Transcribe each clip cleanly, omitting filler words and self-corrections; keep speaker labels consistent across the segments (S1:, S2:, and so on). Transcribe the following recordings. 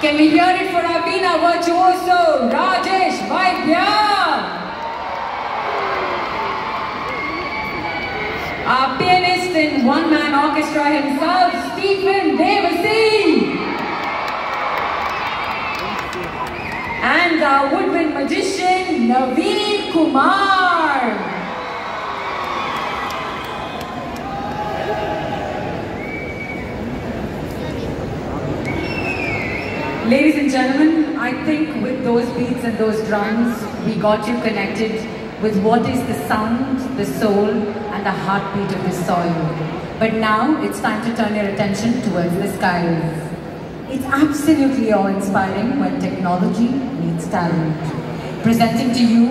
S1: Can we hear it for our Veena virtuoso, Rajesh Vaidya? Our pianist and one-man orchestra himself, Stephen Devasi. And our woodwind magician, Naveen Kumar. Ladies and gentlemen, I think with those beats and those drums, we got you connected with what is the sound, the soul, and the heartbeat of this soil. But now it's time to turn your attention towards the skies. It's absolutely awe-inspiring when technology meets talent. Presenting to you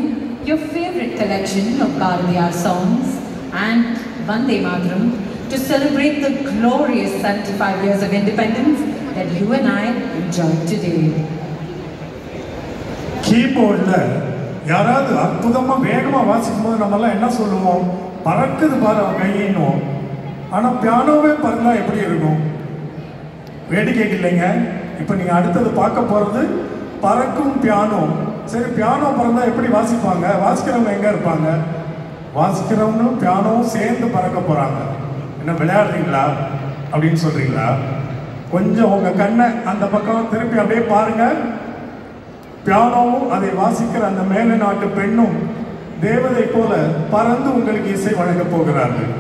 S1: your favorite collection of Bharatiyar songs and Vande Mataram to celebrate the glorious 75 years of independence that you and I enjoy today.
S2: கீபோர்டில் யாராவது அற்புதமாக வேகமாக வாசிக்கும்போது நம்மளாம் என்ன சொல்லுவோம்? பறக்குது பாரு அவன் கையின்னுவோம். ஆனால் பியானோவே பறந்தால் எப்படி இருக்கும்? வேடிக்கைக்கு இல்லைங்க. இப்போ நீங்கள் அடுத்தது பார்க்க போகிறது பறக்கும் பியானோ. சரி, பியானோ பறந்தால் எப்படி வாசிப்பாங்க? வாசிக்கிறவங்க எங்கே இருப்பாங்க? வாசிக்கிறவங்களும் பியானோவும் சேர்ந்து பறக்க போகிறாங்க. என்ன விளையாடுறீங்களா அப்படின்னு சொல்கிறீங்களா? கொஞ்சம் உங்கள் கண்ணை அந்த பக்கம் திருப்பி அப்படியே பாருங்கள். பியானோவும் அதை வாசிக்கிற அந்த மேலை நாட்டு பெண்ணும் தேவதை போல பறந்து உங்களுக்கு இசை வழங்கப் போகிறார்கள்.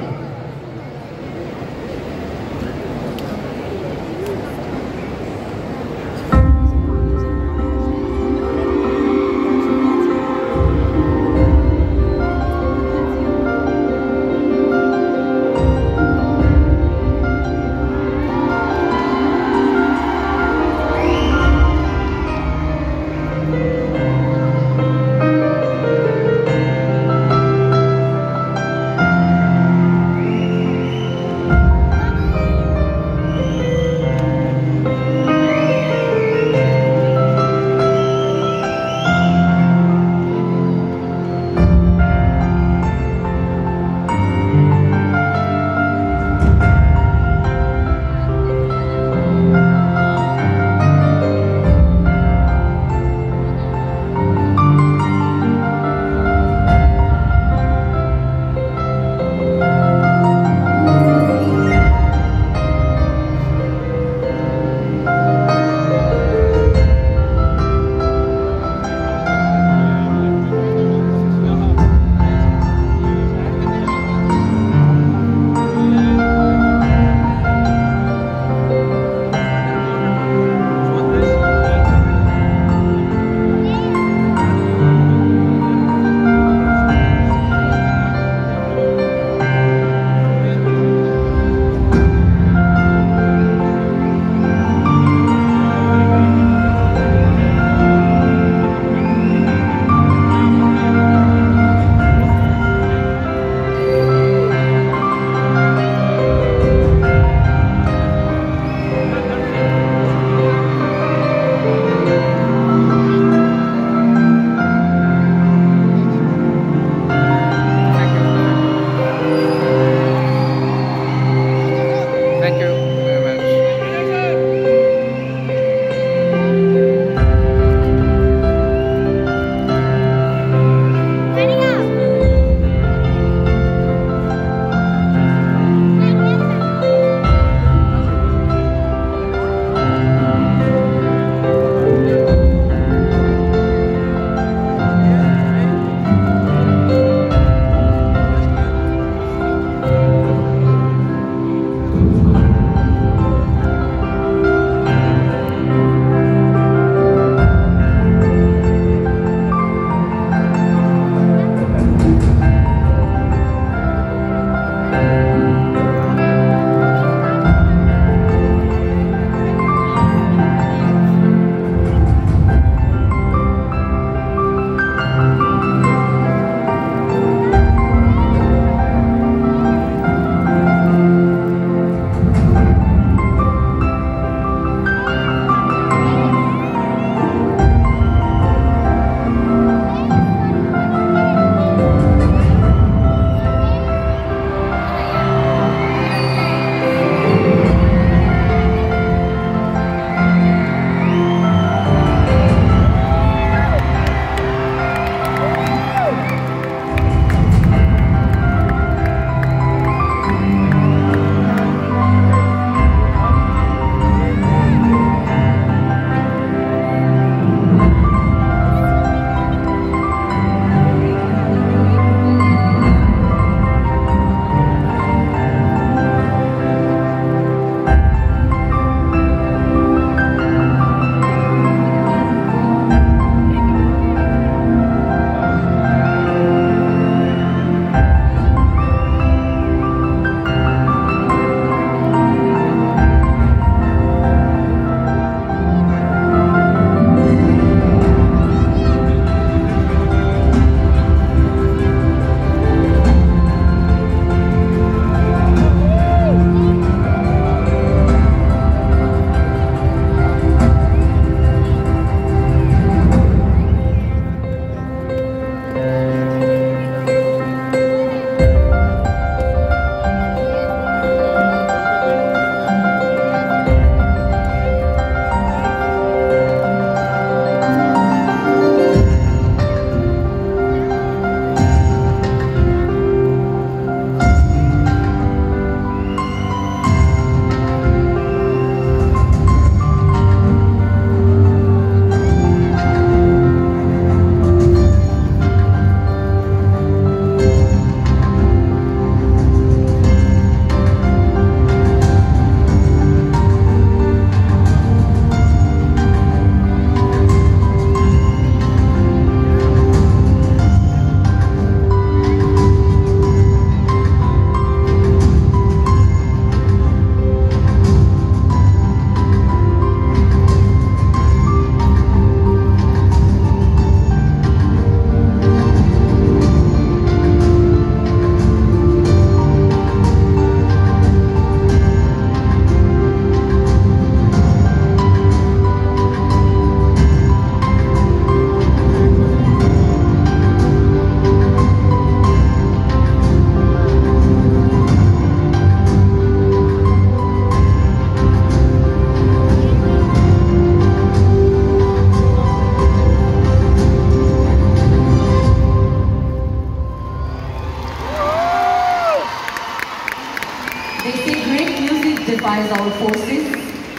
S1: great music defies all forces,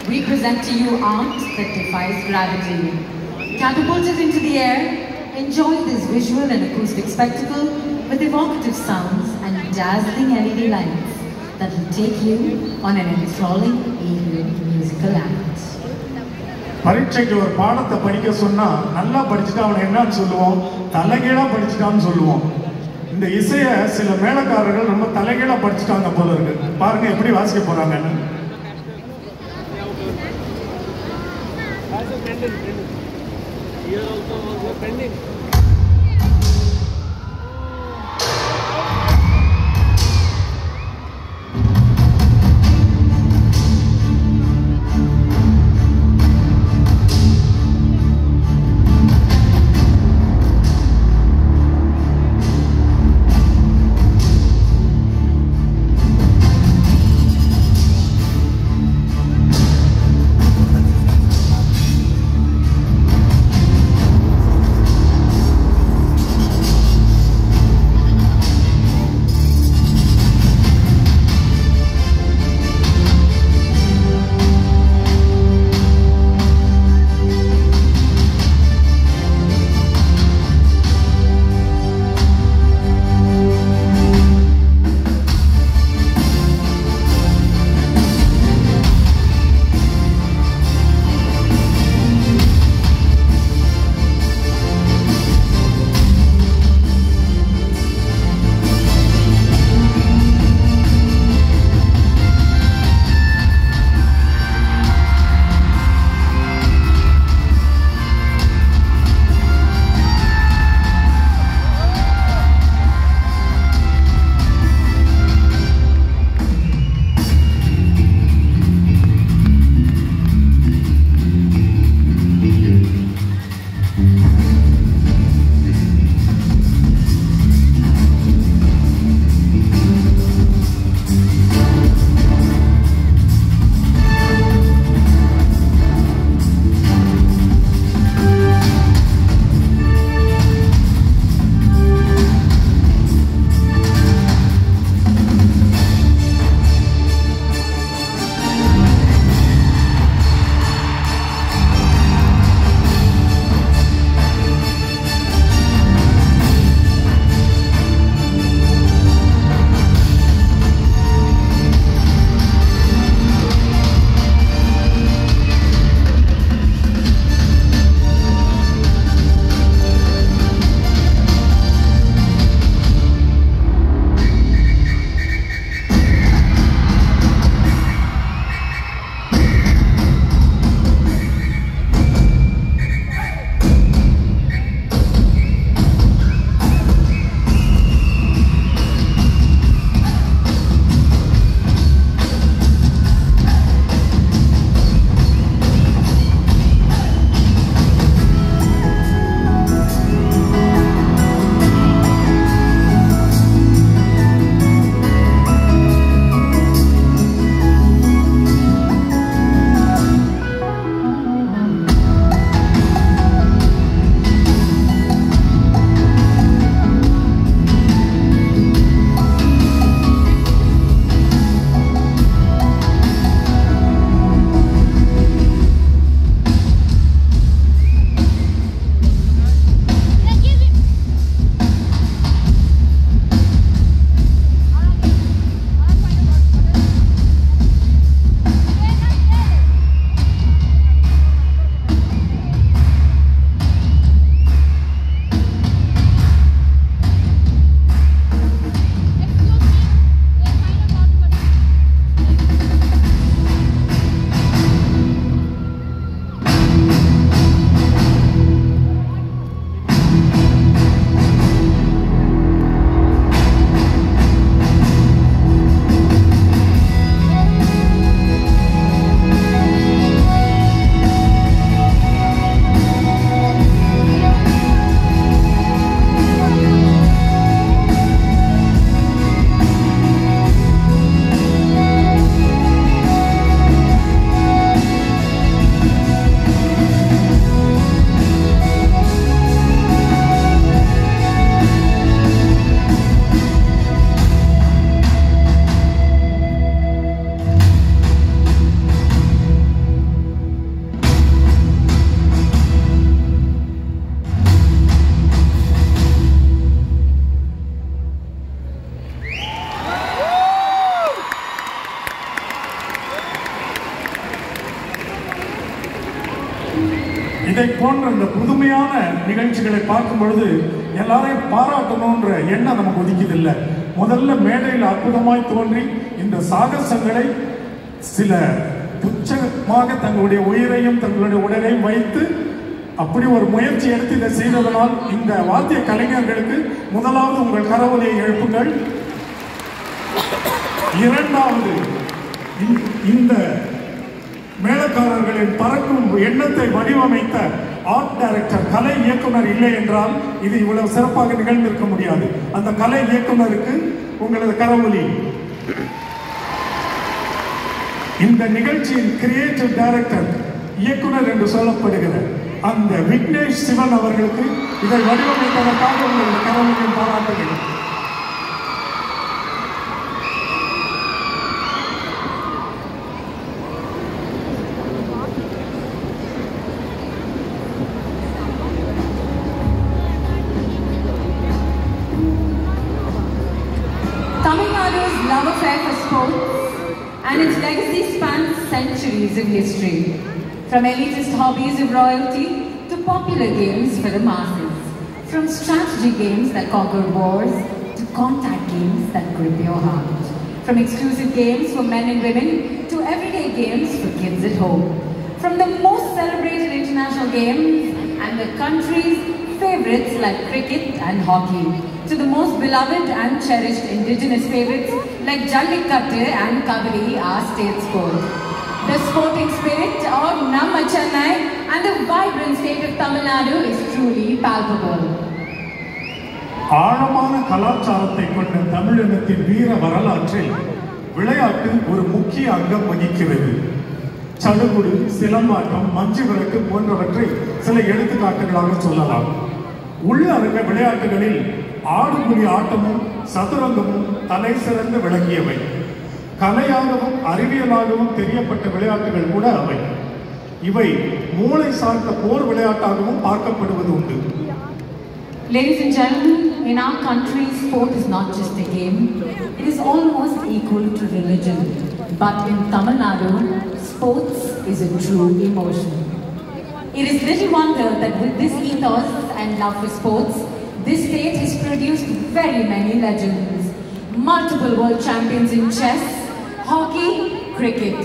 S1: we present to you art that defies gravity. Catapulted into the air, enjoy this visual and acoustic spectacle with evocative sounds and dazzling LED lights that will take you on an enthralling evening musical act.
S2: பரீட்சைக்கு ஒரு பாடத்தை படிக்க சொன்னா நல்லா படிச்சுட்டு அவனை என்னன்னு சொல்லுவோம், தலைகீழா படிச்சுட்டான்னு சொல்லுவோம். இந்த இசையை சில மேளக்காரர்கள் ரொம்ப தலைகீழா படிச்சுட்டாங்க போல இருக்கு. பாருங்க எப்படி வாசிக்க போறாங்கன்னு. இதை போன்ற இந்த புதுமையான நிகழ்ச்சிகளை பார்க்கும் பொழுது எல்லாரையும் பாராட்டணுன்ற எண்ணம் நமக்கு ஒதுக்கியதில்லை. முதல்ல மேடையில் அற்புதமாய் தோன்றி இந்த சாகசங்களை சில துச்சமாக தங்களுடைய உயிரையும் தங்களுடைய உடலையும் வைத்து அப்படி ஒரு முயற்சி எடுத்து இதை செய்ததனால் இந்த வாத்திய கலைஞர்களுக்கு முதலாவது உங்கள் கரவொலியை எழுப்புங்கள். இரண்டாவது, இந்த மேளக்காரர்களின் பறக்கும் எண்ணத்தை வடிவமைத்த ஆர்ட் டைரக்டர், கலை இயக்குனர் இல்லை என்றால் இது இவ்வளவு சிறப்பாக நிகழ்ந்திருக்க முடியாது. அந்த கலை இயக்குனருக்கு உங்களது கரவொலி. இந்த நிகழ்ச்சியின் கிரியேட்டிவ் டைரக்டர், இயக்குனர் என்று சொல்லப்படுகிற அந்த விக்னேஷ் சிவன் அவர்களுக்கு இதை வடிவமைப்பதற்காக உங்களது கரவொலியின் பாராட்டுகிறேன்.
S1: Love affair for sports and its legacy spans centuries of history, from elitist hobbies of royalty to popular games for the masses, from strategy games that conquer wars to contact games that grip your heart, from exclusive games for men and women to everyday games for kids at home, from the most celebrated international games and the country's favorites like cricket and hockey, to the most beloved and cherished indigenous favorites like Jallikattu and Kabaddi, our state sport. The sporting spirit of Namma Chennai and the vibrant state of Tamil Nadu is truly palpable.
S2: ஆழமான கலாச்சாரத்தை கொண்ட தமிழினத்தின் வீர வரலாற்றில் விளையாட்டு ஒரு முக்கிய அங்கம் வகிக்கிறது. சடுகுடு, சிலம்பாட்டம், மஞ்சு விளக்கு போன்றவற்றை சில எடுத்துக்காட்டுகளாக சொல்லலாம். உள்ளரங்க விளையாட்டுகளில் ஆடுபுலி ஆட்டமும் சதுரங்கமும் தலை சிறந்து விளங்கியவை. கலையாகவும் அறிவியலாகவும் தெரியப்பட்ட விளையாட்டுகள் கூட அவை. இவை மூளை சார்ந்த போர் விளையாட்டாகவும் பார்க்கப்படுவது உண்டு.
S1: Ladies and gentlemen, in our country, sport is not just a game. It is almost equal to religion. But in Tamil Nadu, sports is a true emotion. It is little wonder that with this ethos and love for sports, this state has produced very many legends. Multiple world champions in chess, hockey, cricket,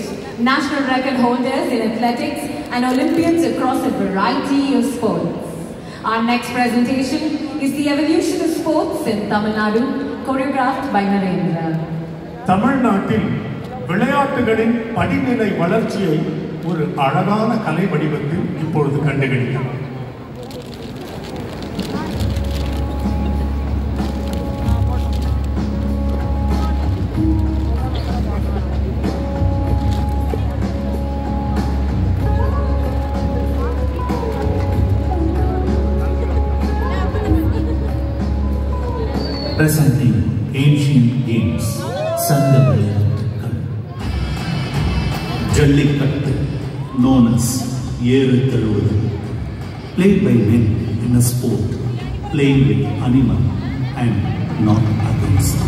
S1: national record holders in athletics, and Olympians across a variety of sports. Our next presentation is the evolution of sports in Tamil Nadu, choreographed by Narendra.
S2: தமிழ்நாட்டில் விளையாட்டுகளின் படிநிலை வளர்ச்சியை ஒரு அழகான கலை வடிவத்தில் இப்பொழுது கண்டுகளிக்கிறோம்.
S3: Presenting ancient games, சங்க விளையாட்டுகள். ஜல்லிக்கட்டு, known as ஏறு தழுவுதல், played by men in a sport, playing with animal and not against.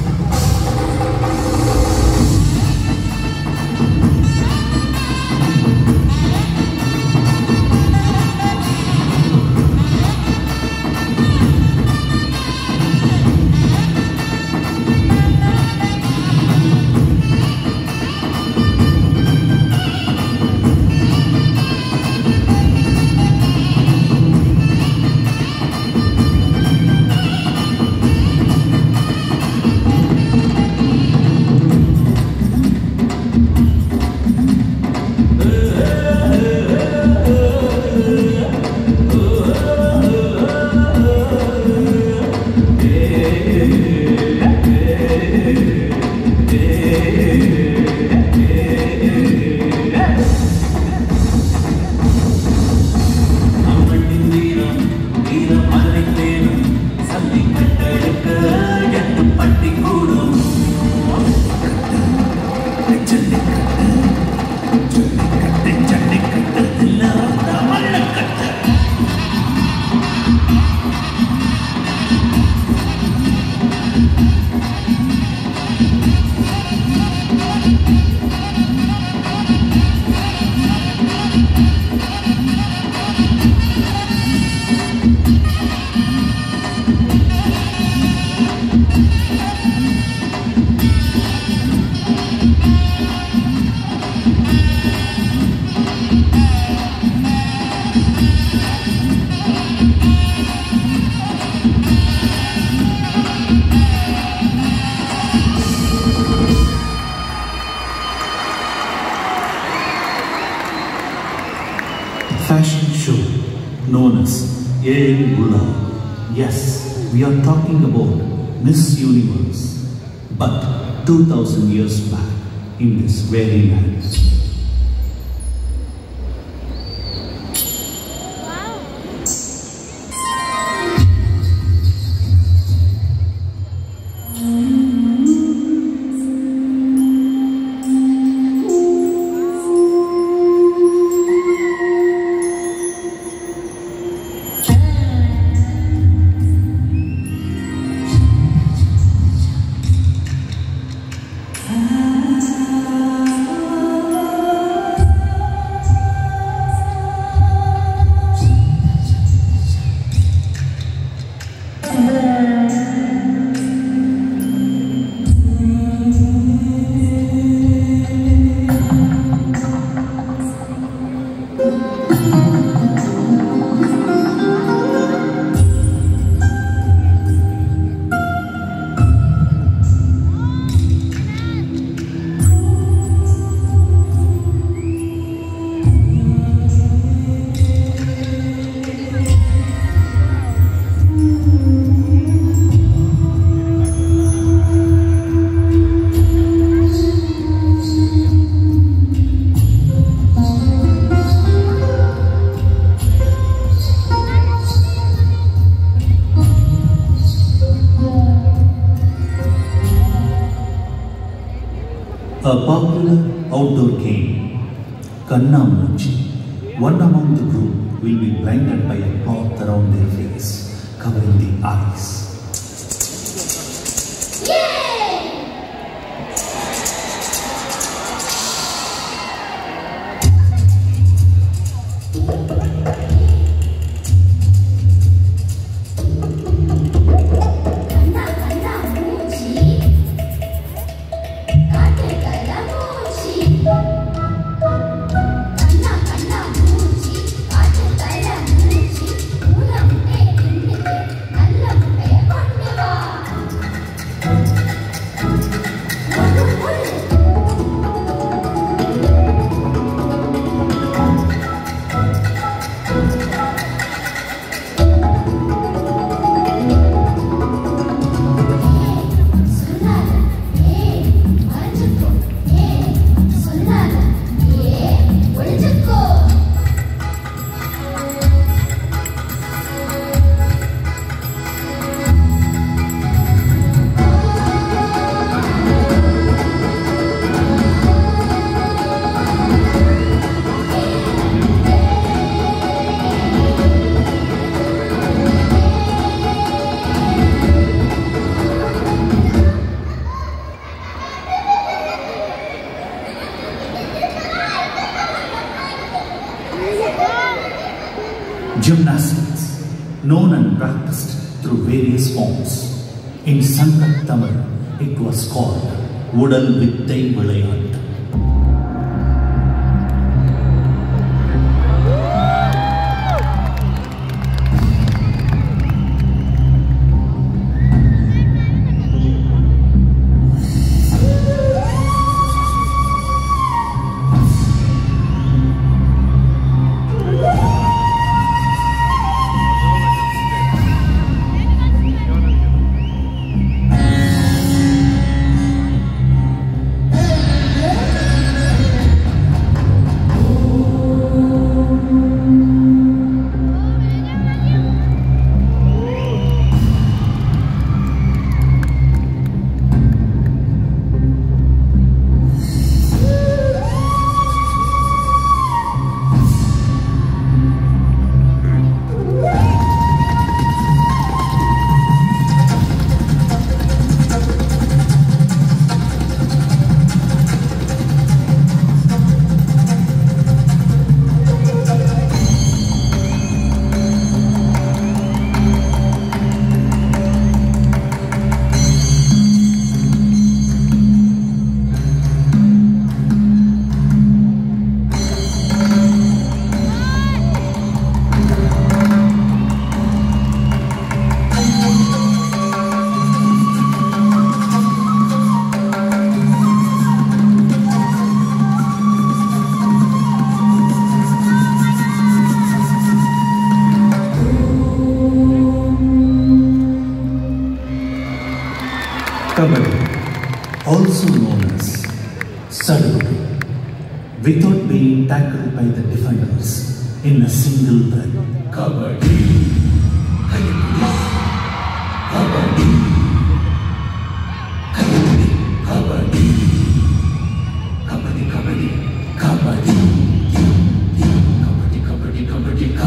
S3: fashion show known as Yen Gula. Yes, we are talking about Miss Universe, but 2000 years back in this very land. A popular outdoor game, Kannamuchi. One among the group will be blinded by a cloth around their face, covering the eyes. Gymnastics, known and practiced through various forms. In Sangat Tamil, it was called Udal Vittai Vilayat.
S4: Yeah.
S3: without being tackled by the defenders in a single breath. Kabaddi, kabaddi, kabaddi, kabaddi, kabaddi, kabaddi, kabaddi, kabaddi, kabaddi, kabaddi, kabaddi, kabaddi, kabaddi, kabaddi, kabaddi,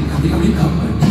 S3: kabaddi, kabaddi.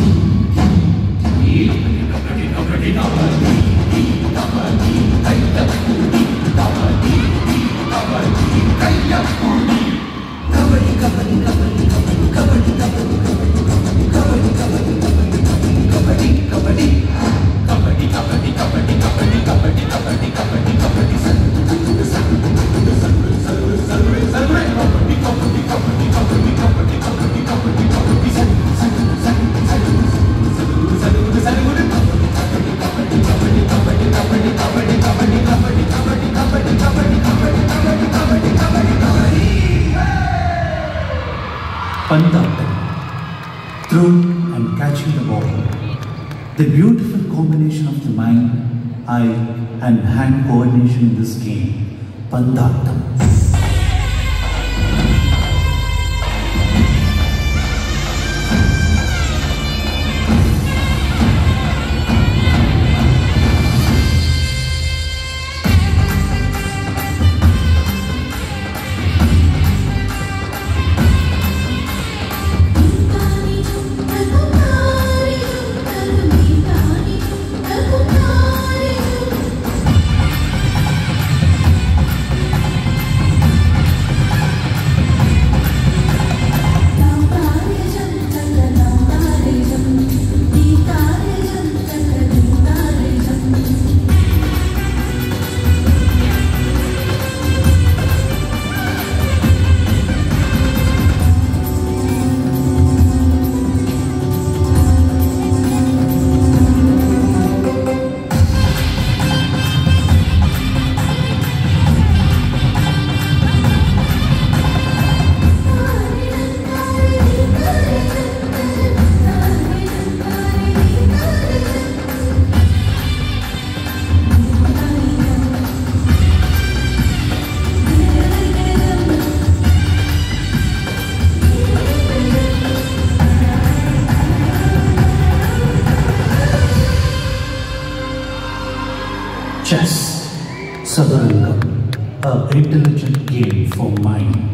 S3: Pandaatam, throwing and catching the ball. The beautiful combination of the mind, eye and hand coordination in this game, Pandaatam. Chess, Sadarangam, an intelligent game for mind.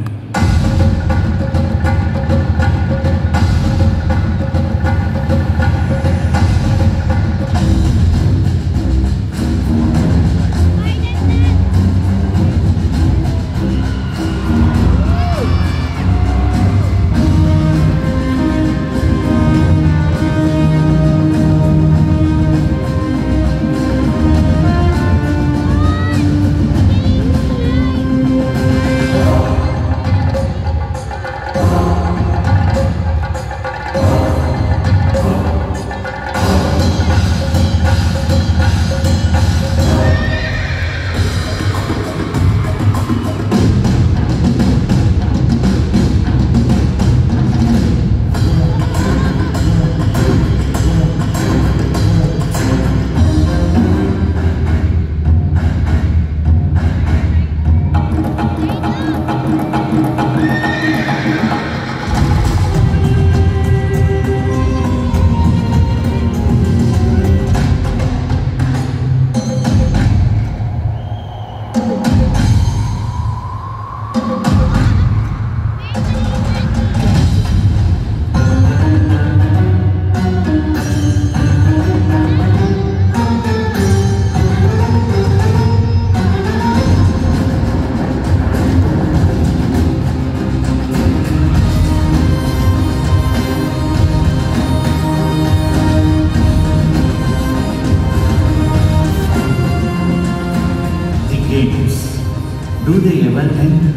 S3: Do they ever end?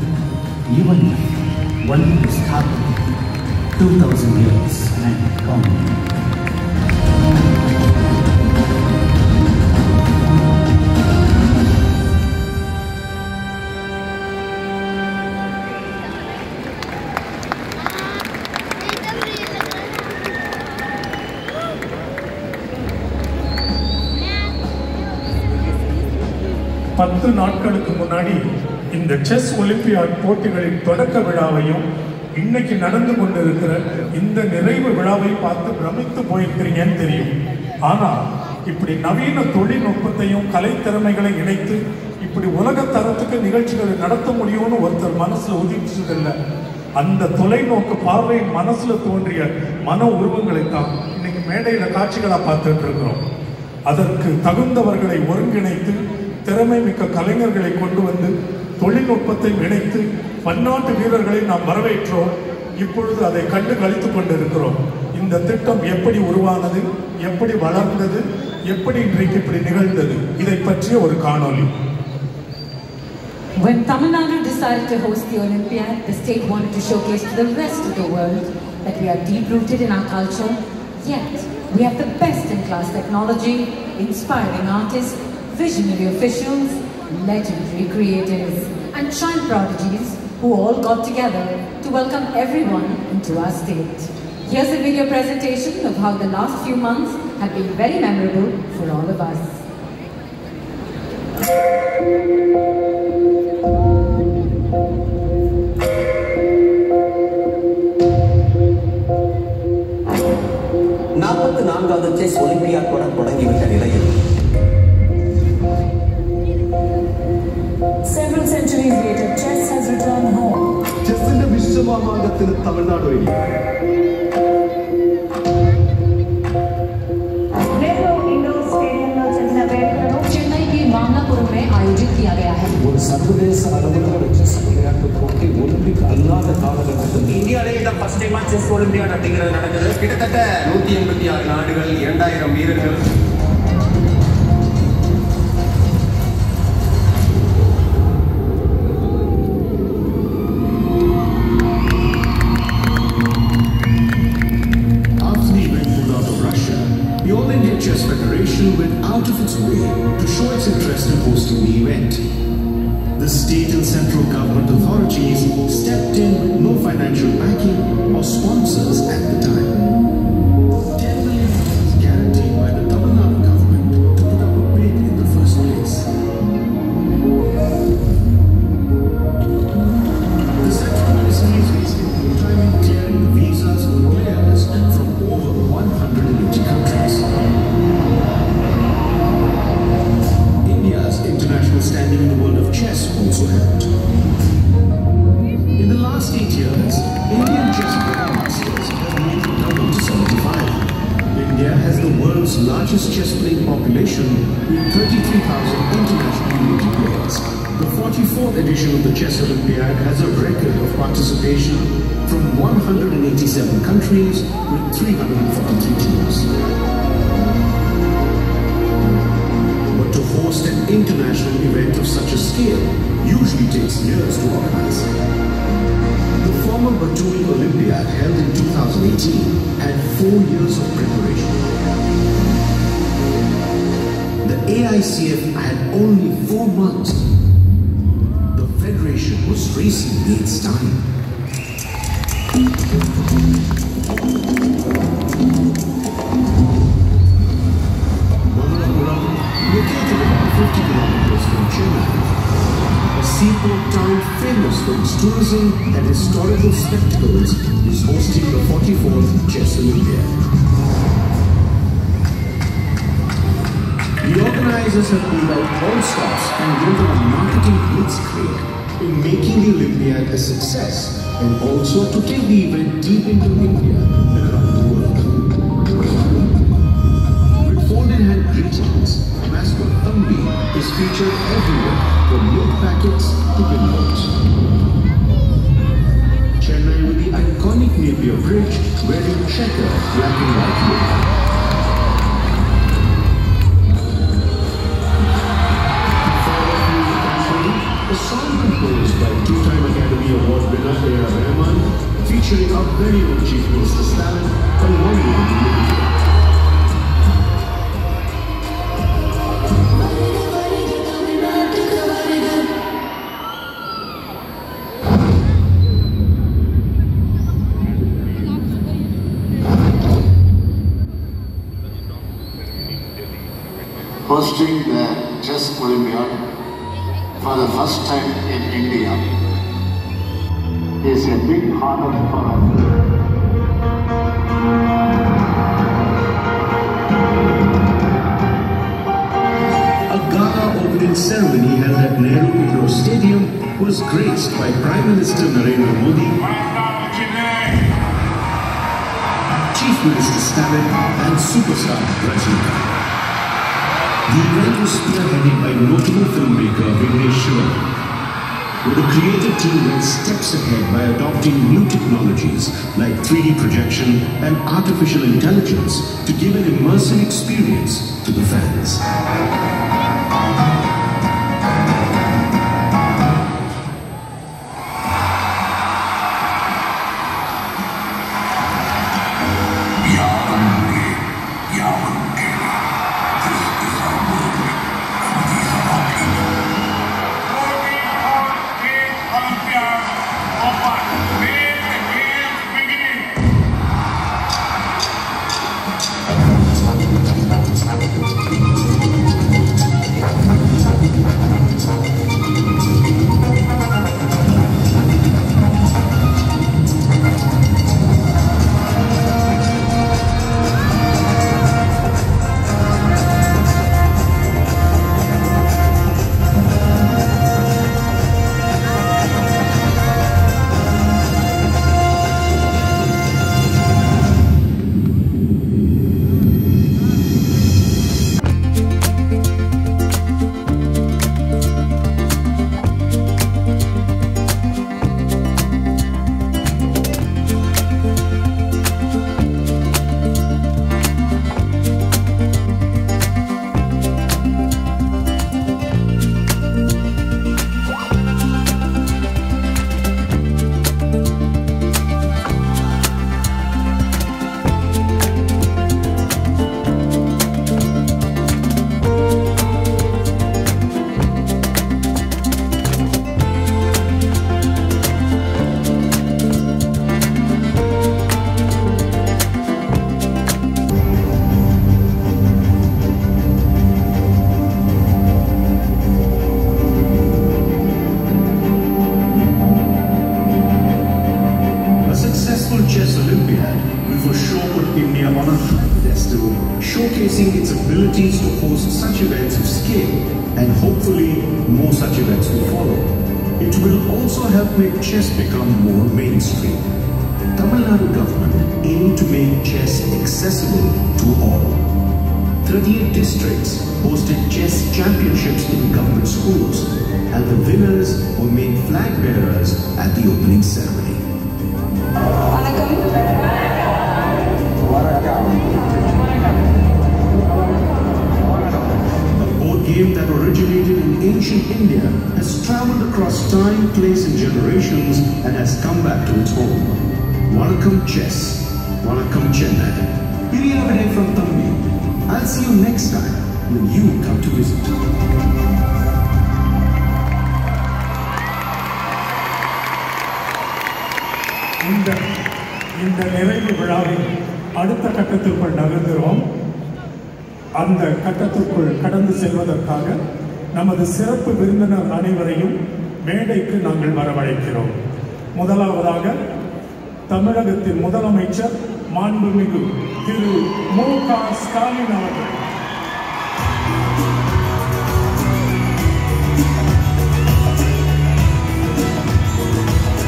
S3: Even if one is started 2000 years and counting.
S2: 10 நாட்களுக்கு முன்னாடி இந்த chess olympiad போட்டிகளின் தொடக்க விழாவையும் இன்னைக்கு நடந்து கொண்டிருக்கிற இந்த நிறைவு விழாவை பார்த்து பிரமித்து போயிருக்கிறீங்கன்னு தெரியும். ஆனால் இப்படி நவீன தொழில்நுட்பத்தையும் கலைத்திறமைகளை இணைத்து இப்படி உலக தரத்துக்கு நிகழ்ச்சிகளை நடத்த முடியும்னு ஒருத்தர் மனசுல உதிச்சதில்லை. அந்த தொலைநோக்கு பார்வை மனசுல தோன்றிய மன உருவங்களைத்தான் இன்னைக்கு மேடையில காட்சிகளா பார்த்துட்டு இருக்கிறோம். அதற்கு தகுந்தவர்களை ஒருங்கிணைத்து திறமை மிக்க கலைஞர்களை கொண்டு வந்து தொழில்நுட்பத்தை இணைத்து பன்னாட்டு வீரர்களை நாம் வரவேற்றோம். இப்பொழுது அதை கண்டு கழித்துக் கொண்டிருக்கிறோம். இந்த திட்டம் எப்படி உருவானது, எப்படி வளர்ந்தது, எப்படி இன்றைக்கு இப்படி நிகழ்ந்தது, இதை பற்றிய ஒரு காணொளி.
S1: When Tamil Nadu decided to host the Olympiad, the state wanted to showcase to the rest of the world that we are deep-rooted in our culture, yet we have the best-in-class technology, inspiring artists, visionary officials, legendary creators, and child prodigies who all got together to welcome everyone into our state. Here's a video presentation of how the last few months have been very memorable for all of us.
S4: Chess Olympiad தொடங்கிவிட்ட நிலையில்
S5: Several centuries later, chess has returned home.
S6: ചെസ്സിന്റെ വിശ്വമാമാങ്കത്തിന് Tamil Nadu വഴി
S1: चेन्नई के मामलापुरम में आयोजित किया गया है.
S6: ஒரு சர்வதேச அளவிலான செஸ் விளையாட்டு போட்டி ஒலிம்பிக் அல்லாத காலகட்டத்தில்
S4: இந்தியாவிலே இதான் ஃபர்ஸ்ட் டைமா செஸ் ஒலிம்பியாட் அப்படிங்கிறது நடக்குது. கிட்டத்தட்ட 186 நாடுகள், 2000 வீரர்கள்.
S7: The Olympiad Chess Federation went out of its way to show its interest in hosting the event. The state and central government authorities stepped in with no financial backing or sponsors at the time. 10 million was guaranteed by the Tamil Nadu government to put up a bid in the first place. The central ministry is wasting no time in clearing the visas for players from over 180 countries. India's international standing in the world of chess also helped. In the last 8 years, Indian chess grandmasters have nearly doubled to 75. India has the world's largest chess playing population with 33,000 international elite players. The 44th edition of the Chess Olympiad has a record of participation from 187 countries with 343 teams. But to host an international event of such a scale usually takes years to organize. The former Batumi Olympiad held in 2018 had 4 years of preparation. The AICF had only 4 months. The Federation was racing against time. Located about 50 kilometers from Chennai, a seaport town famous for its tourism and historical spectacles is hosting the 44th Chess Olympiad. The organizers have pulled out all stops and given a marketing blitzkrieg in making the Olympiad a success and also to take the event deep into India and around the world. With folded-hand greetings, mascot Thambi is featured everywhere, from milk packets to billboards. Chennai with the iconic Napier Bridge wearing checker black and white look. A song composed by two-time Academy Award winner A.R. Rahman, featuring our very own Chief Minister Stalin, along with the Olympiad.
S8: Hosting the Chess Olympiad for the first time in India is a big honor for us.
S7: A gala opening ceremony held at Nehru Indoor Stadium was graced by Prime Minister Narendra Modi, Chief Minister Stalin and superstar Rajinikanth. The event was spearheaded by notable filmmaker Vignesh Shiva, where the creative team went steps ahead by adopting new technologies like 3D projection and artificial intelligence to give an immersive experience to the fans. Chess Olympiad will for sure put India on a high pedestal, showcasing its abilities to host such events of scale, and hopefully more such events will follow. It will also help make chess become more mainstream. Tamil Nadu government aimed to make chess accessible to all. 38 districts hosted chess championships in government schools, and the winners were made flag bearers at the opening ceremony. A board game that originated in ancient India has traveled across time, place and generations and has come back to its home. Vanakkam Chess, Vanakkam Chennai. Piriyavade from Thambi. I'll see you next time when you come to visit.
S2: இந்த நிறைவு விழாவின் அடுத்த கட்டத்திற்குள் நகர்கிறோம். அந்த கட்டத்திற்குள் கடந்து செல்வதற்காக நமது சிறப்பு விருந்தினர் அனைவரையும் மேடைக்கு நாங்கள் வரவழைக்கிறோம். முதலாவதாக தமிழகத்தின் முதலமைச்சர் மாண்புமிகு திரு மு.க. ஸ்டாலின் அவர்கள்.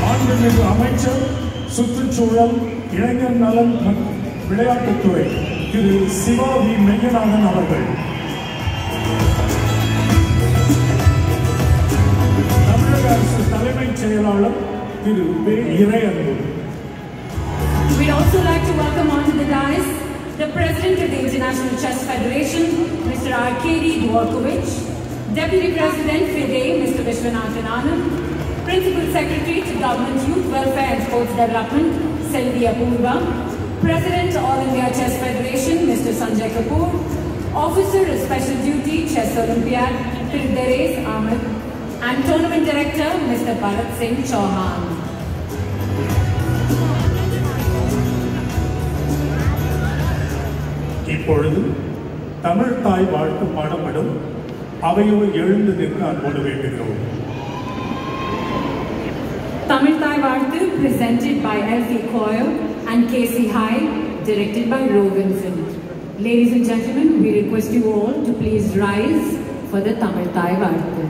S2: மாண்புமிகு அமைச்சர் சுற்றுச்சூழல், இளைஞர் நலன் மற்றும் விளையாட்டுத்துறை திரு சிவா வி. மெய்யநாதன் அவர்கள். தமிழக அரசு தலைமைச் செயலாளர் திரு வே. Iraianbu.
S1: We'd also like to welcome onto the dais the President of the International Chess Federation, Mr. Arkady Dvorkovich, Deputy President FIDE, Mr. Vishwanathan Anand, Principal Secretary to Government Youth Welfare and Sports Development, Selvi Apurva, President All India Chess Federation, Mr. Sanjay Kapoor, Officer of Special Duty Chess Olympiad, Mr. Dares Ahmed, and Tournament Director, Mr. Bharat Singh Chauhan.
S2: இப்பொழுது தமிழ் தாய் வாழ்த்து பாடப்படும். அவையோடு எழுந்து நிற்க அன்போடு வேண்டுகிறோம்.
S1: Tamil Thai Varthu presented by LC Choir and KC High, directed by Rovincent. Ladies and gentlemen, we request you all to please rise for the Tamil Thai Varthu.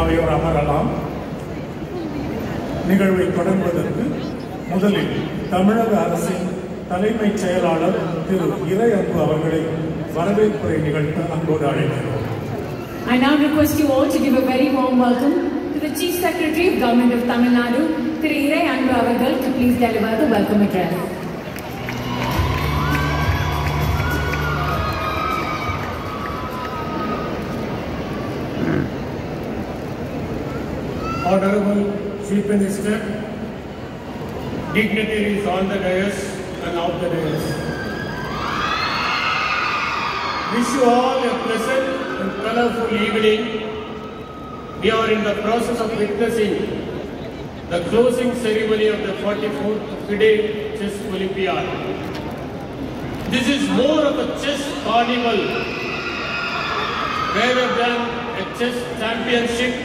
S2: அவையோர் அமரலாம். நிகழ்வை தொடங்குவதற்கு முதலில் தமிழக அரசின் தலைமைச் செயலாளர் திரு இறை அன்பு அவர்களை வரவேற்புரை நிகழ்த்த அன்போடு அழைக்கிறோம்.
S1: I now request you all to give a very warm welcome to the Chief Secretary of Government of Tamil Nadu, Thiru Irai Anbu Avargal, to please deliver the welcome address.
S9: Honorable Chief Minister, dignitaries on the dais and off the dais. Wish you all a pleasant and colorful evening. We are in the process of witnessing the closing ceremony of the 44th FIDE Chess Olympiad. This is more of a chess carnival rather than a chess championship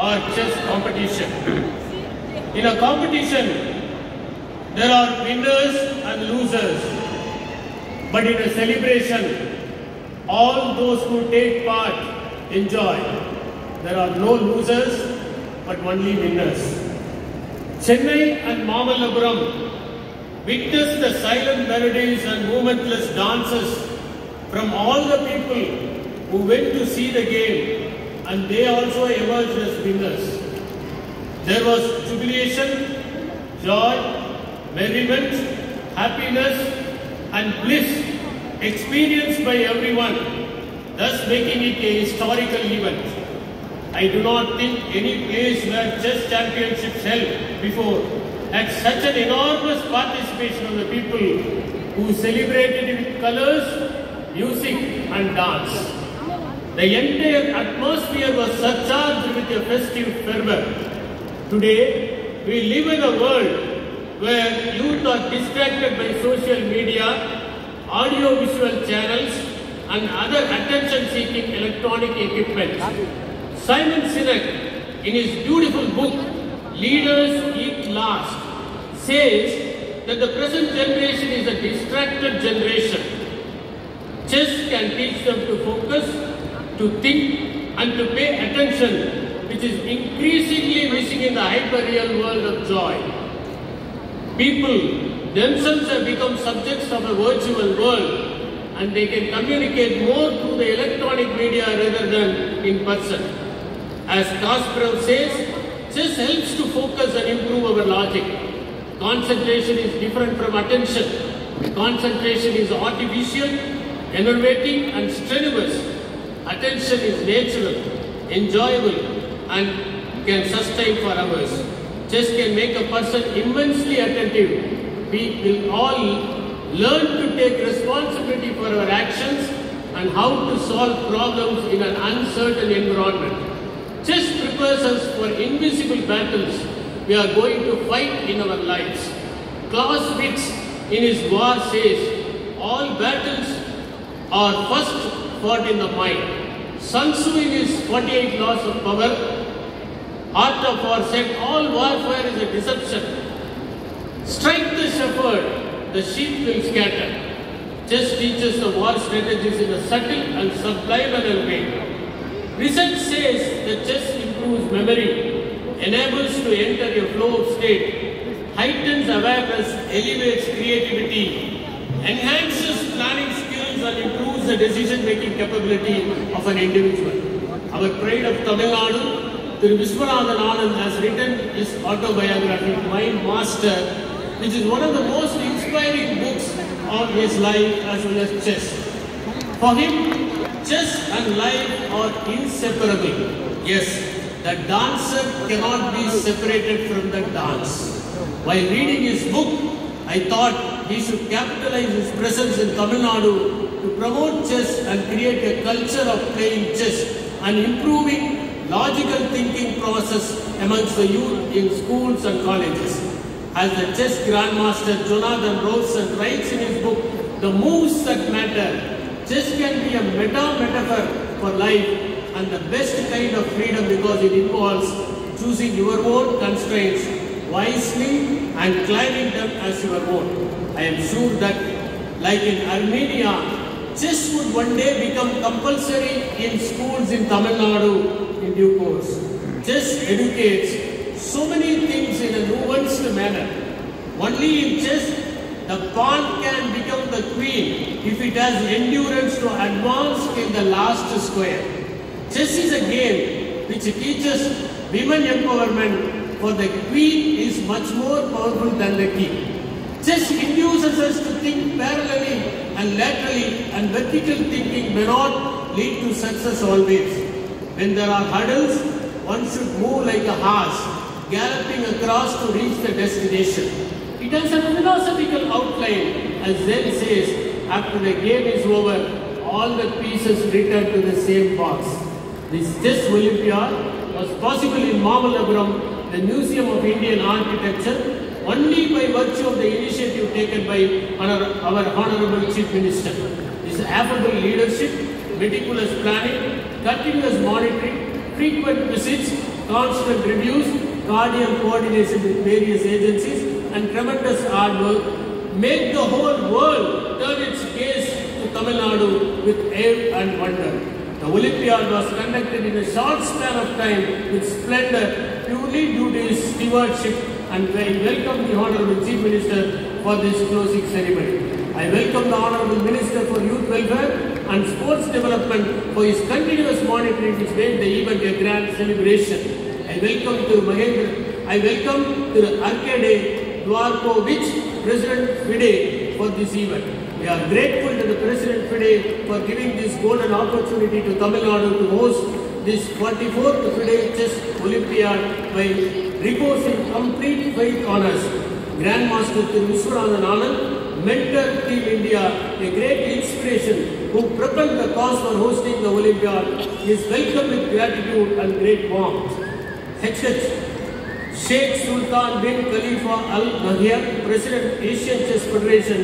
S9: or chess competition. In a competition, there are winners and losers. But in a celebration, all those who take part enjoy. There are no losers, but only winners. Chennai and Mamallapuram witnessed the silent melodies and movementless dances from all the people who went to see the game, and they also emerged as winners. There was jubilation, joy, merriment, happiness and bliss experienced by everyone, thus making it a historical event. I do not think any place where chess championships held before had such an enormous participation of the people who celebrated it with colors, music and dance. The entire atmosphere was surcharged with a festive fervor. Today, we live in a world where youth are distracted by social media, audio-visual channels, and other attention-seeking electronic equipment. Simon Sinek, in his beautiful book, Leaders Eat Last, says that the present generation is a distracted generation. Chess can teach them to focus, to think, and to pay attention, which is increasingly missing in the hyper-real world of joy. People themselves have become subjects of a virtual world, and they can communicate more through the electronic media rather than in person. As Kasparov says, chess helps to focus and improve our logic. Concentration is different from attention. Concentration is artificial, enervating and strenuous. Attention is natural, enjoyable and can sustain for hours. Chess can make a person immensely attentive. We will all learn to take responsibility for our actions and how to solve problems in an uncertain environment. Chess prepares prepares us for invisible battles we are going to fight in our lives. Clausewitz in his war says, all battles are first fought in the mind. Sun Tzu in his 48 laws of power, art of war said, all warfare is a deception. Strike the shepherd, the sheep will scatter. Chess teaches the war strategies in a subtle and subliminal way. Research says that chess improves memory, enables to enter a flow of state, heightens awareness, elevates creativity, enhances planning skills and improves the decision-making capability of an individual. Our pride of Tamil Nadu, Thiru Viswanathan Anand has written his autobiography, Mind Master, which is one of the most inspiring books of his life as well as chess. For him, chess and life are inseparable. Yes, the dancer cannot be separated from the dance. While reading his book, I thought he should capitalize his presence in Tamil Nadu to promote chess and create a culture of playing chess and improving logical thinking process amongst the youth in schools and colleges. As the chess grandmaster Jonathan Rowson writes in his book, The Moves That Matter, chess can be a metaphor for life and the best kind of freedom because it involves choosing your own constraints wisely and climbing them as your own. I am sure that, like in Armenia, chess would one day become compulsory in schools in Tamil Nadu in due course. Chess educates so many things in a nuanced manner. Only in chess, the pawn can become the queen if it has endurance to advance in the last square. Chess is a game which teaches women empowerment, for the queen is much more powerful than the king. Chess induces us to think parallelly and laterally, and vertical thinking may not lead to success always. When there are hurdles, one should move like a horse, galloping across to reach the destination. It has a philosophical outline, as Zen says, after the game is over, all the pieces return to the same box. This chess Olympiad was possible in Mamallapuram, the Museum of Indian Architecture, only by virtue of the initiative taken by our Honorable Chief Minister. His affable leadership, meticulous planning, continuous monitoring, frequent visits, constant reviews, cordial coordination with various agencies, and tremendous hard work make the whole world turn its gaze to Tamil Nadu with awe and wonder. The Olympiad was conducted in a short span of time with splendor purely due to his stewardship, and I welcome the Honorable Chief Minister for this closing ceremony. I welcome the Honorable Minister for Youth Welfare and Sports Development for his continuous monitoring which made the event a grand celebration. I welcome to Mahendra. I welcome to Arkady Dwarkovich, President FIDE, for this event. We are grateful to the President FIDE for giving this golden opportunity to Tamil Nadu to host this 44th FIDE Chess Olympiad by reposing complete faith on us. Grandmaster Thiru Viswanathan Anand, mentor Team India, a great inspiration who propelled the cause for hosting the Olympiad, is welcomed with gratitude and great warmth. Sheikh Sultan bin Khalifa Al Nahyan, President Asian Chess Federation,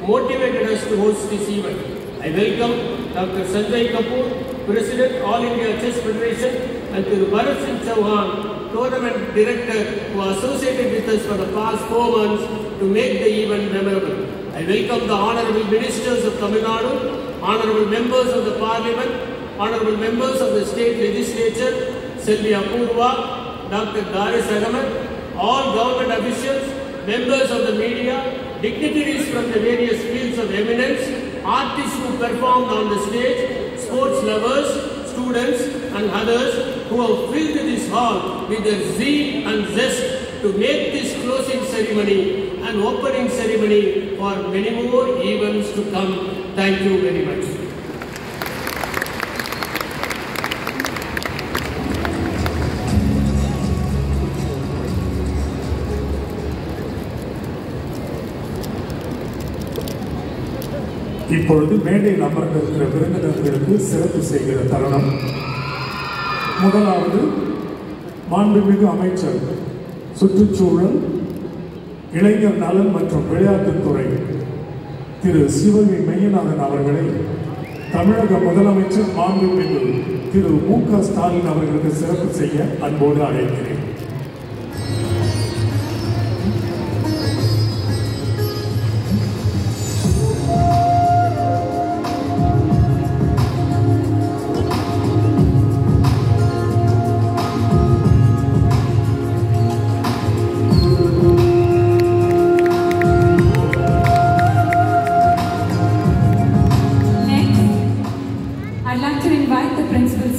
S9: motivated us to host this event. I welcome Dr. Sanjay Kapoor, President All India Chess Federation, and Thiru Bharat Singh Chauhan, Tournament Director, who associated with us for the past 4 months to make the event memorable. I welcome the Honorable Ministers of Tamil Nadu, Honorable Members of the Parliament, Honorable Members of the State Legislature, Selvi Apurva, Dr. Daris Ahmed, all government officials, members of the media, dignitaries from the various fields of eminence, artists who performed on the stage, sports lovers, students and others who have filled this hall with their zeal and zest to make this closing ceremony and opening ceremony for many more events to come. Thank you very much.
S2: இப்பொழுது மேடையில் அமர்ந்திருக்கிற விருந்தினர்களுக்கு சிறப்பு செய்கிற தருணம். முதலாவது மாண்புமிகு அமைச்சர் சுற்றுச்சூழல், இளைஞர் நலன் மற்றும் விளையாட்டுத்துறை திரு சிவவி மெய்யநாதன் அவர்களை தமிழக முதலமைச்சர் மாண்புமிகு திரு மு.க. ஸ்டாலின் அவர்களுக்கு சிறப்பு செய்ய அன்போடு அழைக்கிறேன்.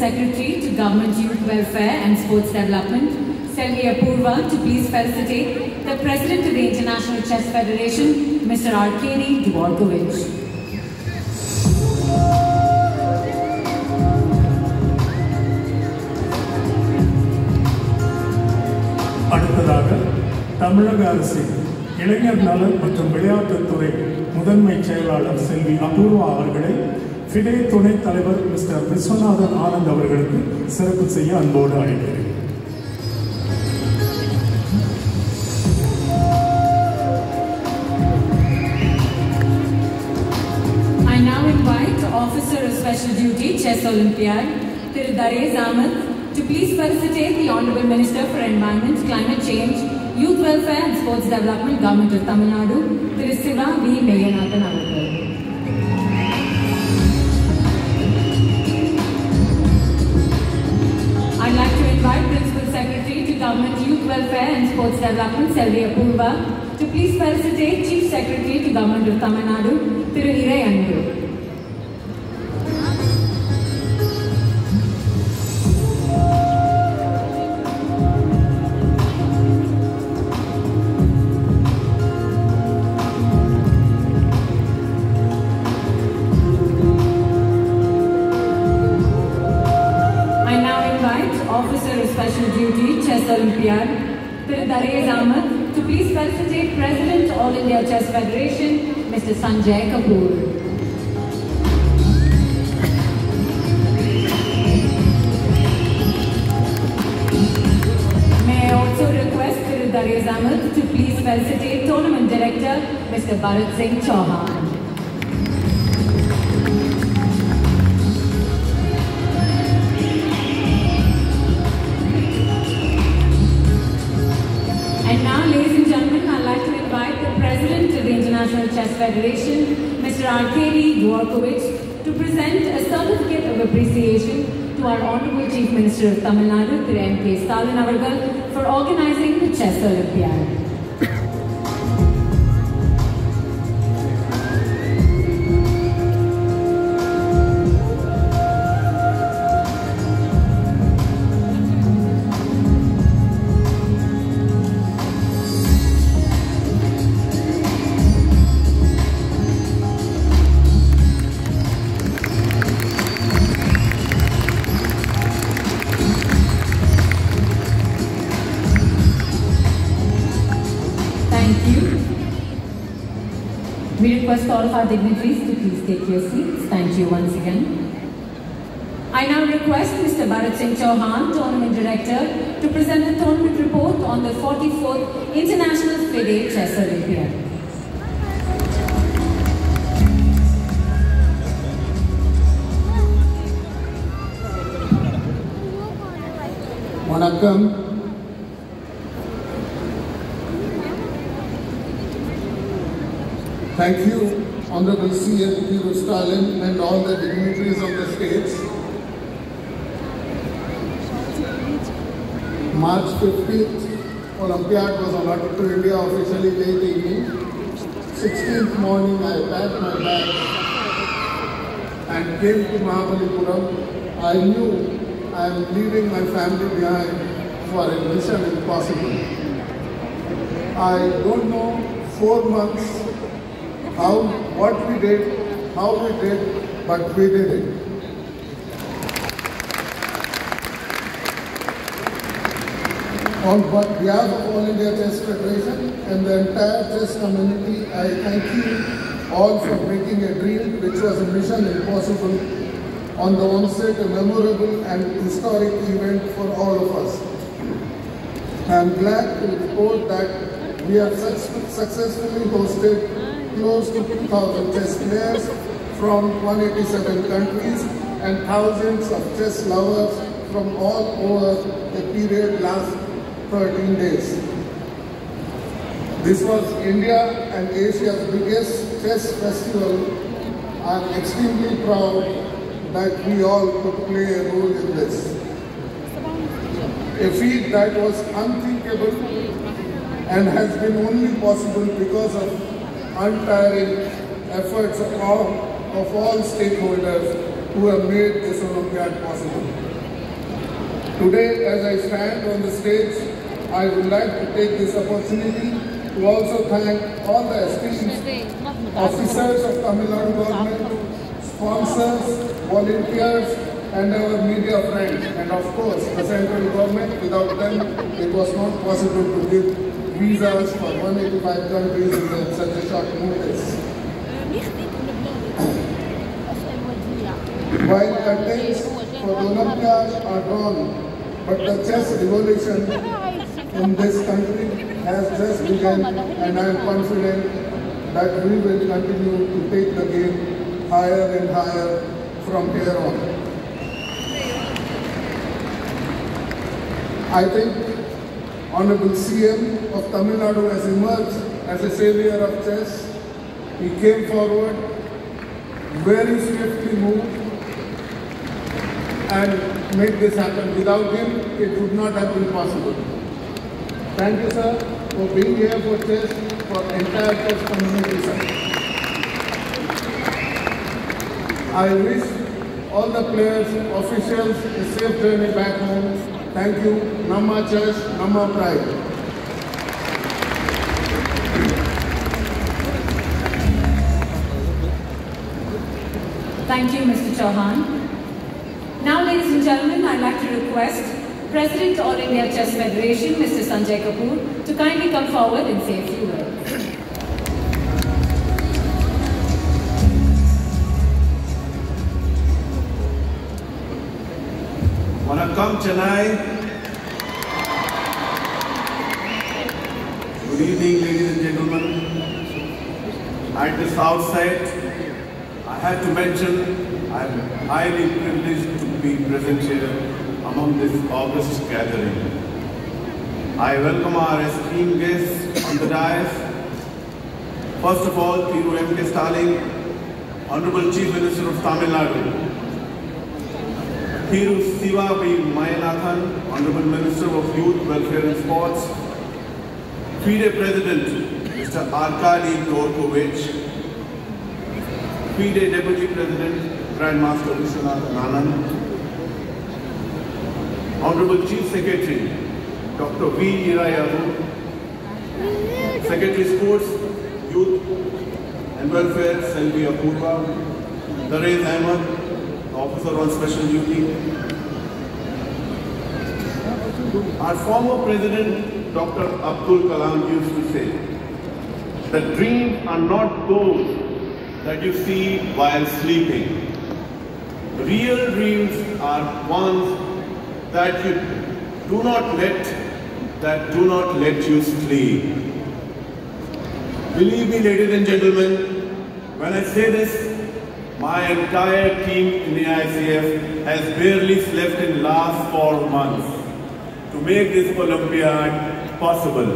S1: Secretary to Government Youth Welfare and Sports Development, Selvi Apurva, to please felicitate the President of the International Chess Federation, Mr. Arkady Dvorkovich.
S2: அடுத்ததாக தமிழக அரசின் இளைஞர் நலன் மற்றும் விளையாட்டுத்துறை முதன்மை செயலாளர் செல்வி அபூர்வா அவர்களை ஃபிடே துணைத் தலைவர் மிஸ்டர் விஸ்வநாதன் ஆனந்த் அவர்களுக்கு சிறப்பு செய்ய அன்போடு அழைக்கிறேன்.
S1: I now invite Officer of Special Duty, Chess Olympiad, Thiru Darez Ahmed, to please felicitate the Honorable Minister for Environment, Climate Change, Youth Welfare and Sports Development, Government of Tamil Nadu, Thiru Siva V. Meyanathan Avargal. I'd like to invite Principal Secretary to Government Youth Welfare and Sports Development, Selvi Apurva, to please felicitate Chief Secretary to Government of Tamil Nadu, Thiru Irai Andu. Officer of Special Duty, Chess Olympiad, Thiru Darez Ahmed, to please felicitate President All India Chess Federation, Mr. Sanjay Kapoor. May I also request Thiru Darez Ahmed to please felicitate Tournament Director, Mr. Bharat Singh Chauhan. And now, ladies and gentlemen, I'd like to invite the President of the International Chess Federation, Mr. Arkady Dvorkovich, to present a certificate of appreciation to our Honorable Chief Minister of Tamil Nadu, Thiru M.K. Stalin Avargal, for organizing the Chess Olympiad. We request all of our dignitaries to please take your seats. Thank you once again. I now request Mr. Bharat Singh Chauhan, Tournament Director, to present the tournament report on the 44th International FIDE Chess Olympiad.
S10: Vanakkam. Thank you, Honorable CM Thiru Stalin and all the dignitaries of the states. March 15th, Olympiad was allotted to India officially late evening. 16th morning, I packed my bag and came to Mahabalipuram. I knew I am leaving my family behind for a mission impossible. I don't know 4 months what we did, how we did, but we did it. On behalf of All India Chess Federation and the entire chess community, I thank you all for making a dream which was a mission impossible on the onset, a memorable and historic event for all of us. I am glad to report that we have successfully hosted close to 2,000 chess players from 187 countries and thousands of chess lovers from all over the period last 13 days. This was India and Asia's biggest chess festival. I am extremely proud that we all could play a role in this. A feat that was unthinkable and has been only possible because of untiring efforts of all stakeholders who have made this Olympiad possible. Today, as I stand on the stage, I would like to take this opportunity to also thank all the esteemed officers of Tamil Nadu government, sponsors, volunteers, and our media friends, and of course the central government. Without them, it was not possible to give visas for 185 countries in such a short notice. While curtains for the Olympiad are drawn, but the chess revolution in this country has just begun, and I am confident that we will continue to take the game higher and higher from here on. I think Honorable CM of Tamil Nadu has emerged as a savior of chess. He came forward, very swiftly moved, and made this happen. Without him, it would not have been possible. Thank you, sir, for being here for chess, for entire chess community, sir. I wish all the players, officials, a safe journey back home. Thank you. Namma chess, Namma pride.
S1: Thank you, Mr. Chauhan. Now, ladies and gentlemen, I'd like to request President All India Chess Federation, Mr. Sanjay Kapoor, to kindly come forward and say a few words.
S11: Vanakkam, Chennai. Good evening, ladies and gentlemen. At this outset, I have to mention I am highly privileged to be present here among this august gathering. I welcome our esteemed guests on the dais. First of all, Thiru M. K. Stalin, Honorable Chief Minister of Tamil Nadu. Thiru Siva B. Mayanathan, Honorable Minister of Youth, Welfare and Sports. FIDE President, Mr. Arkady Gorkovich. FIDE Deputy President, Grandmaster Vishwanathan Anand. Honorable Chief Secretary, Dr. V. Irayahu. Secretary Sports, Youth and Welfare, Selvi Apurva. Darez Ahmed, Officer on Special Duty. Our former President, Dr. Abdul Kalam, used to say that dreams are not those that you see while sleeping. Real dreams are ones that do not let you sleep. Believe me, ladies and gentlemen, when I say this, my entire team in the ICF has barely slept in the last 4 months to make this Olympiad possible.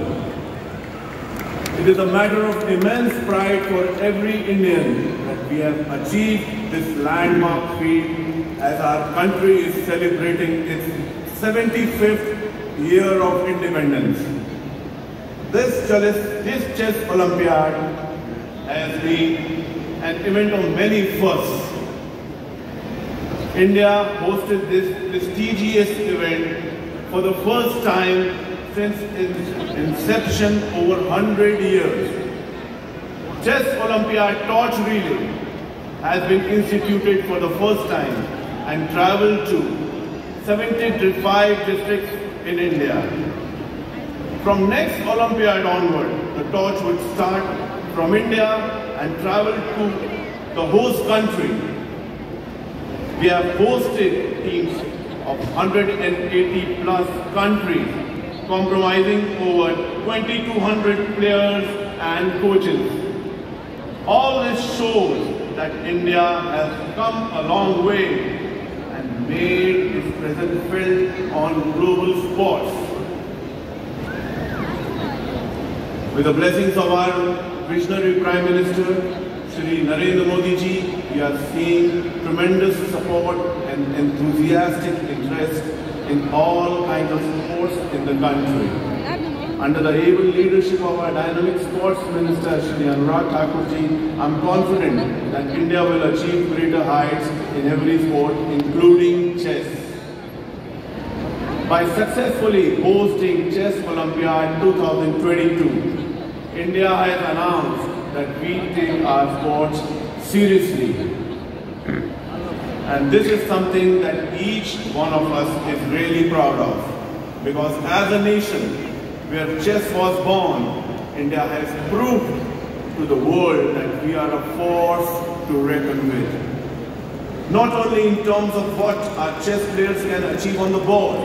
S11: It is a matter of immense pride for every Indian that we have achieved this landmark feat as our country is celebrating its 75th year of independence. This chess Olympiad has been an event of many firsts. India hosted this prestigious event for the first time since its inception over 100 years. Chess Olympiad torch relay has been instituted for the first time and traveled to 75 districts in India. From next Olympiad onward, the torch would start from India and travel to the host country. We have hosted teams of 180 plus countries compromising over 2,200 players and coaches. All this shows that India has come a long way and made its presence felt on global sports. With the blessings of our visionary Prime Minister, Shri Narendra Modi ji, we are seeing tremendous support and enthusiastic interest in all kinds of sports in the country. Under the able leadership of our dynamic sports minister, Shri Anurag Thakur ji, I am confident that India will achieve greater heights in every sport, including chess. By successfully hosting Chess Olympiad 2022, India has announced that we take our sports seriously. And this is something that each one of us is really proud of. Because as a nation where chess was born, India has proved to the world that we are a force to reckon with. Not only in terms of what our chess players can achieve on the board,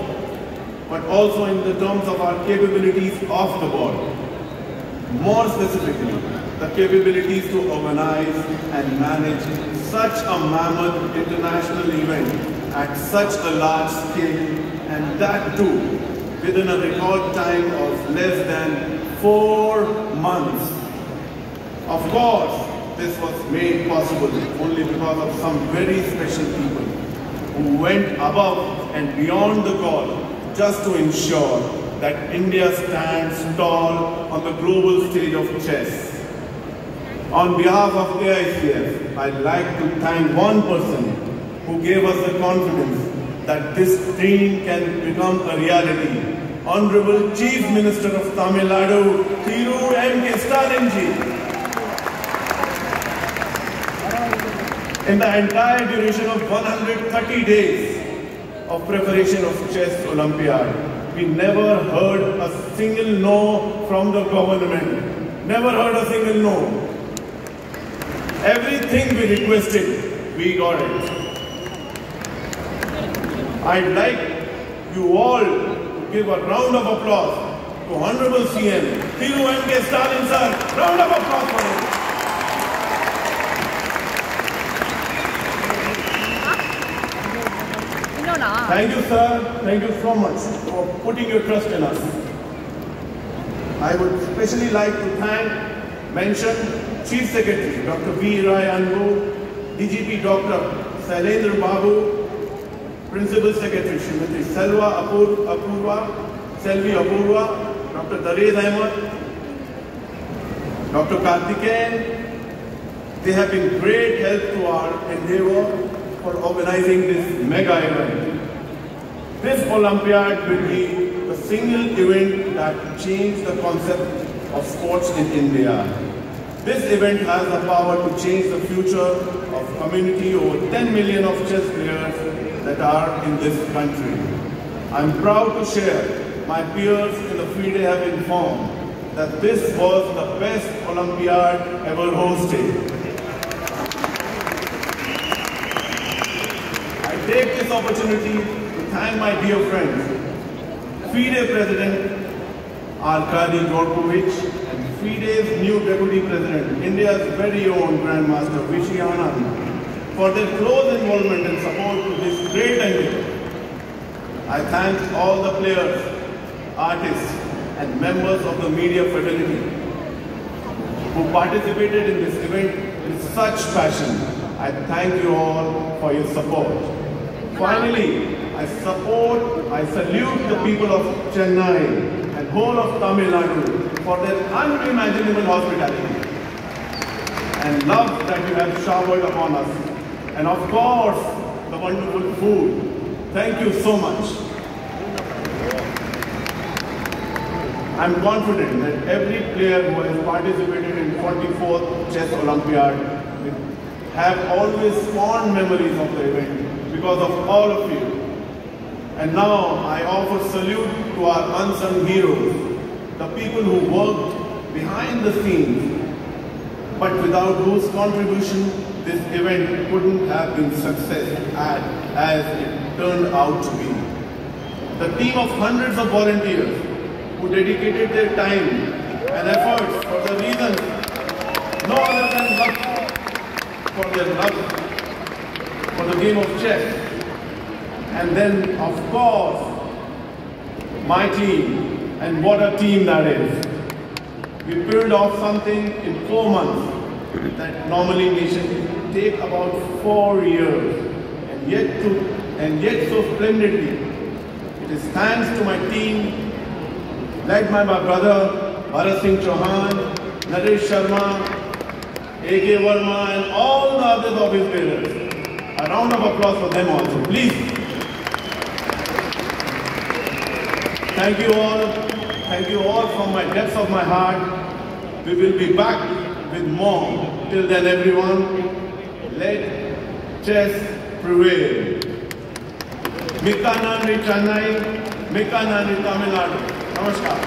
S11: but also in the terms of our capabilities off the board. More specifically, the capabilities to organize and manage such a mammoth international event at such a large scale, and that too within a record time of less than 4 months. Of course, this was made possible only because of some very special people who went above and beyond the call just to ensure that India stands tall on the global stage of chess. On behalf of AICF, I'd like to thank one person who gave us the confidence that this dream can become a reality. Honorable Chief Minister of Tamil Nadu, Thiru M.K. Stalin ji. In the entire duration of 130 days of preparation of Chess Olympiad, we never heard a single no from the government. Never heard a single no. Everything we requested, we got it. I'd like you all to give a round of applause to Honorable CM, Thiru M.K. Stalin sir. Round of applause for him. Thank you, sir. Thank you so much for putting your trust in us. I would especially like to mention Chief Secretary Dr. V. Rai Anbu, DGP Dr. Sailendra Babu, Principal Secretary Srimati Selvi Apurva, Dr. Darez Ahmed, Dr. Karthikeyan. They have been great help to our endeavor for organizing this mega event. This Olympiad will be the single event that changed the concept of sports in India. This event has the power to change the future of community over 10 million of chess players that are in this country. I'm proud to share my peers in the FIDE have informed that this was the best Olympiad ever hosted. I take this opportunity to thank my dear friends, FIDE President Arkady Djordjevic and FIDE's new Deputy President, India's very own Grandmaster Vishy Anand, for their close involvement and support to this great endeavor. I thank all the players, artists and members of the media fraternity who participated in this event with such passion. I thank you all for your support. Finally, I salute the people of Chennai and whole of Tamil Nadu for their unimaginable hospitality and love that you have showered upon us. And of course, the wonderful food. Thank you so much. I'm confident that every player who has participated in 44th Chess Olympiad will have always fond memories of the event because of all of you. And now I offer salute to our unsung heroes, the people who worked behind the scenes, but without whose contribution this event couldn't have been success as it turned out to be. The team of hundreds of volunteers who dedicated their time and efforts for the reason no other than love for their love for the game of chess. And then, of course, my team, and what a team that is. We pulled off something in 4 months that normally nations take about 4 years, and yet so splendidly. It is thanks to my team, led by my brother Bharat Singh Chauhan, Naresh Sharma, A.K. Verma, and all the other office bearers. A round of applause for them also, please. Thank you all from my depths of my heart. We will be back with more. Till then, everyone, let chess prevail. Mikka Nandri Chennai, Mikka Nandri Tamil Nadu. Namaskar.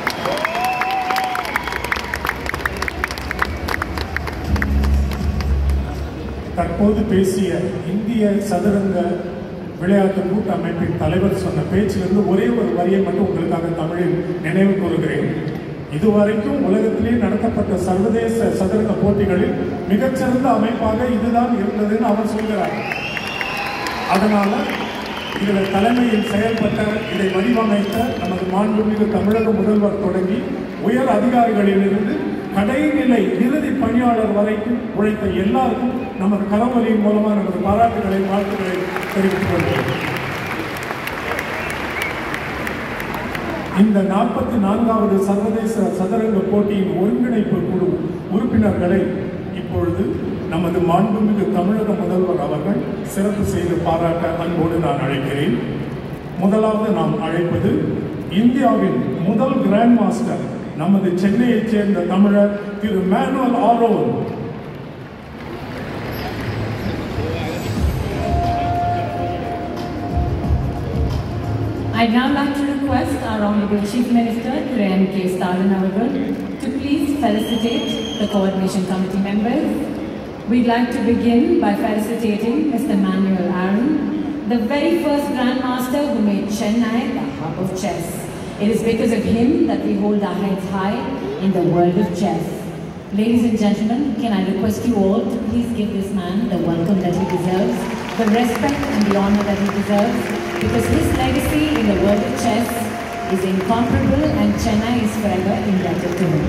S2: தற்போது பேசிய இந்திய சதுரங்க விளையாட்டு கூட்டமைப்பின் தலைவர் சொன்ன பேச்சிலிருந்து ஒரே ஒரு வரியை மட்டும் உங்களுக்காக தமிழில் நினைவு கூறுகிறேன். இதுவரைக்கும் உலகத்திலே நடத்தப்பட்ட சர்வதேச சதுரங்க போட்டிகளில் மிகச்சிறந்த அமைப்பாக இதுதான் இருந்ததுன்னு அவர் சொல்கிறார். அதனால இதில் தலைமையில் செயல்பட்ட, இதை வடிவமைத்த நமது மாண்புமிகு தமிழக முதல்வர் தொடங்கி உயர் அதிகாரிகளிலிருந்து கடைநிலை இறுதி பணியாளர் வரைக்கும் உழைத்த எல்லாருக்கும் நமது கரவொலியின் மூலமாக நமது பாராட்டுகளை, வாழ்த்துக்களை தெரிவித்துக் கொள்கிறோம். இந்த 44வது சர்வதேச சதுரங்க போட்டியின் ஒருங்கிணைப்பு குழு உறுப்பினர்களை இப்பொழுது நமது மாண்புமிகு தமிழக முதல்வர் அவர்கள் சிறப்பு செய்து பாராட்ட அன்போடு நான் அழைக்கிறேன். முதலாவது நாம் அழைப்பது இந்தியாவின் முதல் கிராண்ட் மாஸ்டர், நமது சென்னையைச் சேர்ந்த தமிழர் திரு Manuel Aaron.
S1: I'd now like to request our Honorable Chief Minister, Thiru M.K. Stalin Avagal, to please felicitate the Coordination Committee members. We'd like to begin by felicitating Mr. Manuel Aaron, the very first Grandmaster who made Chennai the hub of chess. It is because of him that we hold our heads high in the world of chess. Ladies and gentlemen, can I request you all to please give this man the welcome that he deserves, the respect and the honor that he deserves, because his legacy in the world of chess is incomparable and Chennai is forever indebted to him.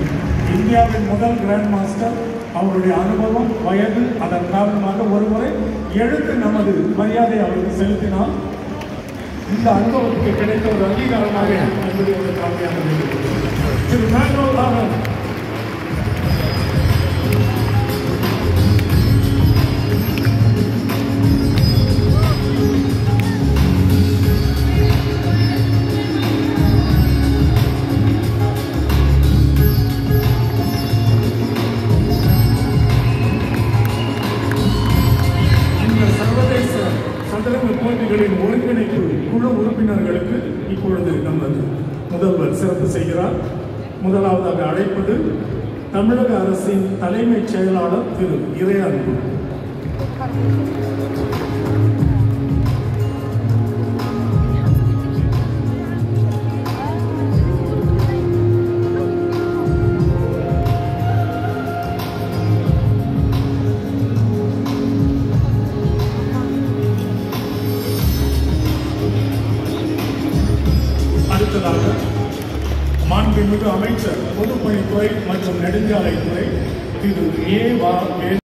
S2: இந்தியாவின் முதல் grand master, அவருடைய அனுபவம், வயது, அதன் காரணமாக ஒருமுறை எழுத்து நமது மரியாதை அவருக்கு செலுத்தினால் இந்த அனுபவத்துக்கு கிடைத்த ஒரு அங்கீகாரமாக என்பதை ஒரு காரணமாக திரு மேனுவல் ஆரோன். போட்டிகளின் ஒருங்கிணைப்பு குழு உறுப்பினர்களுக்கு இப்பொழுது நமது முதல்வர் சிறப்பு செய்கிறார். முதலாவதாக அழைப்பது தமிழக அரசின் தலைமைச் செயலாளர் திரு இறையன்பு. மாண்புமிகு அமைச்சர் பொதுப்பணித்துறை மற்றும் நெடுஞ்சாலைத்துறை திரு ஏ.